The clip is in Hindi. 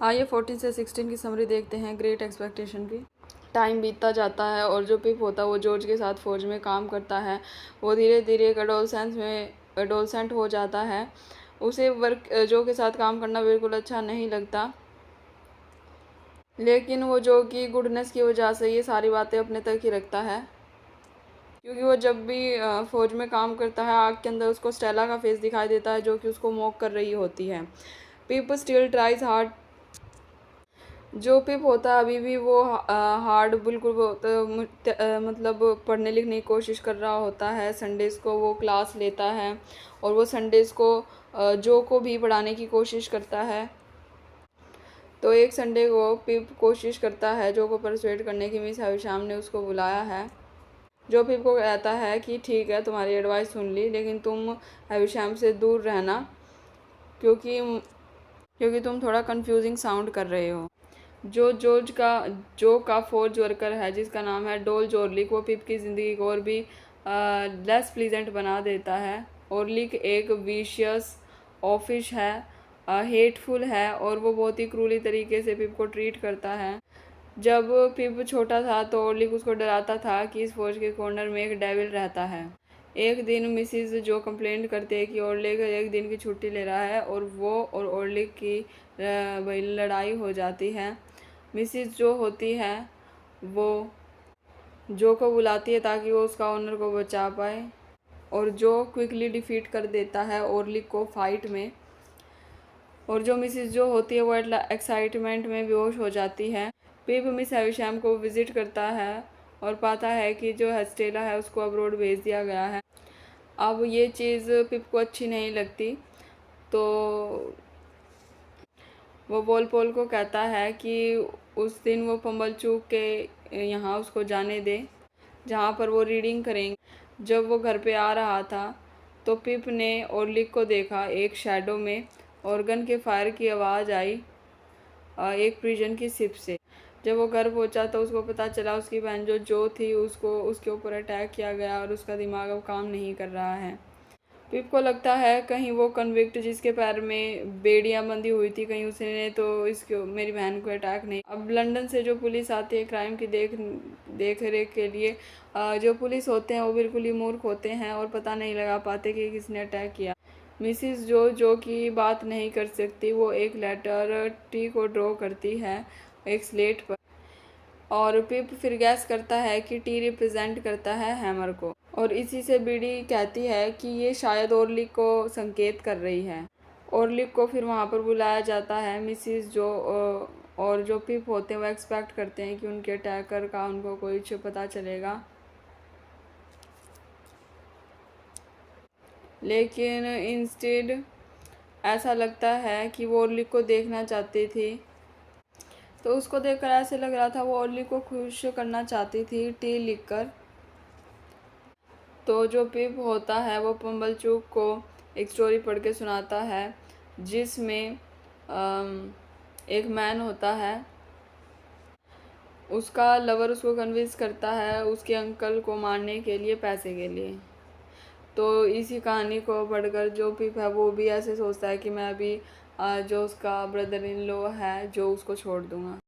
आइए 14 से 16 की समरी देखते हैं ग्रेट एक्सपेक्टेशन की। टाइम बीतता जाता है और जो पिप होता है वो जॉर्ज के साथ फ़ौज में काम करता है। वो धीरे धीरे एक एडोलसेंट हो जाता है। उसे वर्क जो के साथ काम करना बिल्कुल अच्छा नहीं लगता, लेकिन वो जो की गुडनेस की वजह से ये सारी बातें अपने तक ही रखता है, क्योंकि वो जब भी फ़ौज में काम करता है आग के अंदर उसको स्टेला का फेस दिखाई देता है जो कि उसको मॉक कर रही होती है। पिप स्टिल ट्राइज हार्ड। जो पिप होता है अभी भी वो हार्ड बिल्कुल वो मतलब पढ़ने लिखने की कोशिश कर रहा होता है। संडेज़ को वो क्लास लेता है और वो संडेज़ को जो को भी पढ़ाने की कोशिश करता है। तो एक संडे को पिप कोशिश करता है जो को परसुएड करने की मिस हैविशाम ने उसको बुलाया है। जो पिप को कहता है कि ठीक है तुम्हारी एडवाइस सुन ली, लेकिन तुम हैविशाम से दूर रहना क्योंकि तुम थोड़ा कंफ्यूजिंग साउंड कर रहे हो। जो का फौज वर्कर है जिसका नाम है डोल जोरलिक, वो पिप की ज़िंदगी को और भी लेस प्लीजेंट बना देता है। ओरलिक एक विशियस ऑफिस है, हेटफुल है और वो बहुत ही क्रूली तरीके से पिप को ट्रीट करता है। जब पिप छोटा था तो ओरलिक उसको डराता था कि इस फौज के कॉर्नर में एक डेविल रहता है। एक दिन मिसिज जो कंप्लेंट करते हैं कि ओरलिक एक दिन की छुट्टी ले रहा है और वो और ओरलिक की लड़ाई हो जाती है। मिसिज जो होती है वो जो को बुलाती है ताकि वो उसका ऑनर को बचा पाए और जो क्विकली डिफीट कर देता है ओरलिक को फाइट में। और जो मिसिज जो होती है वो एक्साइटमेंट में बेहोश हो जाती है। पिप मिस हैविशाम को विजिट करता है और पाता है कि जो हेस्टेला है उसको अब्रोड भेज दिया गया है। अब ये चीज़ पिप को अच्छी नहीं लगती, तो वो वॉलपोल को कहता है कि उस दिन वो पम्बलचूक के यहाँ उसको जाने दे जहाँ पर वो रीडिंग करेंगे। जब वो घर पे आ रहा था तो पिप ने ओरलिक को देखा एक शैडो में और गन के फायर की आवाज़ आई एक प्रिजन की शिप से। जब वो घर पहुंचा तो उसको पता चला उसकी बहन जो थी उसको उसके ऊपर अटैक किया गया और उसका दिमाग अब काम नहीं कर रहा है। पिप को लगता है कहीं वो कन्विक्ट जिसके पैर में बेड़ियां बंधी हुई थी कहीं उसने तो इसको मेरी बहन को अटैक नहीं। अब लंदन से जो पुलिस आती है क्राइम की देख रेख के लिए, जो पुलिस होते हैं वो बिल्कुल ही मूर्ख होते हैं और पता नहीं लगा पाते कि किसने अटैक किया। मिसिज जो की बात नहीं कर सकती, वो एक लेटर टी को ड्रॉ करती है एक स्लेट पर और पिप फिर गैस करता है कि टी रिप्रेजेंट करता है हैमर को और इसी से बीडी कहती है कि ये शायद ओरलिक को संकेत कर रही है। ओरलिक को फिर वहाँ पर बुलाया जाता है। मिसिज जो और जो पिप होते हैं वो एक्सपेक्ट करते हैं कि उनके अटैकर का उनको कुछ पता चलेगा, लेकिन इंस्टेड ऐसा लगता है कि वो ओरलिक को देखना चाहती थी। तो उसको देखकर ऐसे लग रहा था वो ओरलिक को खुश करना चाहती थी टी लिखकर। तो जो पिप होता है वो पम्बलचूक को एक स्टोरी पढ़ के सुनाता है जिसमें एक मैन होता है, उसका लवर उसको कन्विंस करता है उसके अंकल को मारने के लिए पैसे के लिए। तो इसी कहानी को पढ़कर जो पिप है वो भी ऐसे सोचता है कि मैं अभी जो उसका ब्रदर इन लॉ है जो उसको छोड़ दूँगा।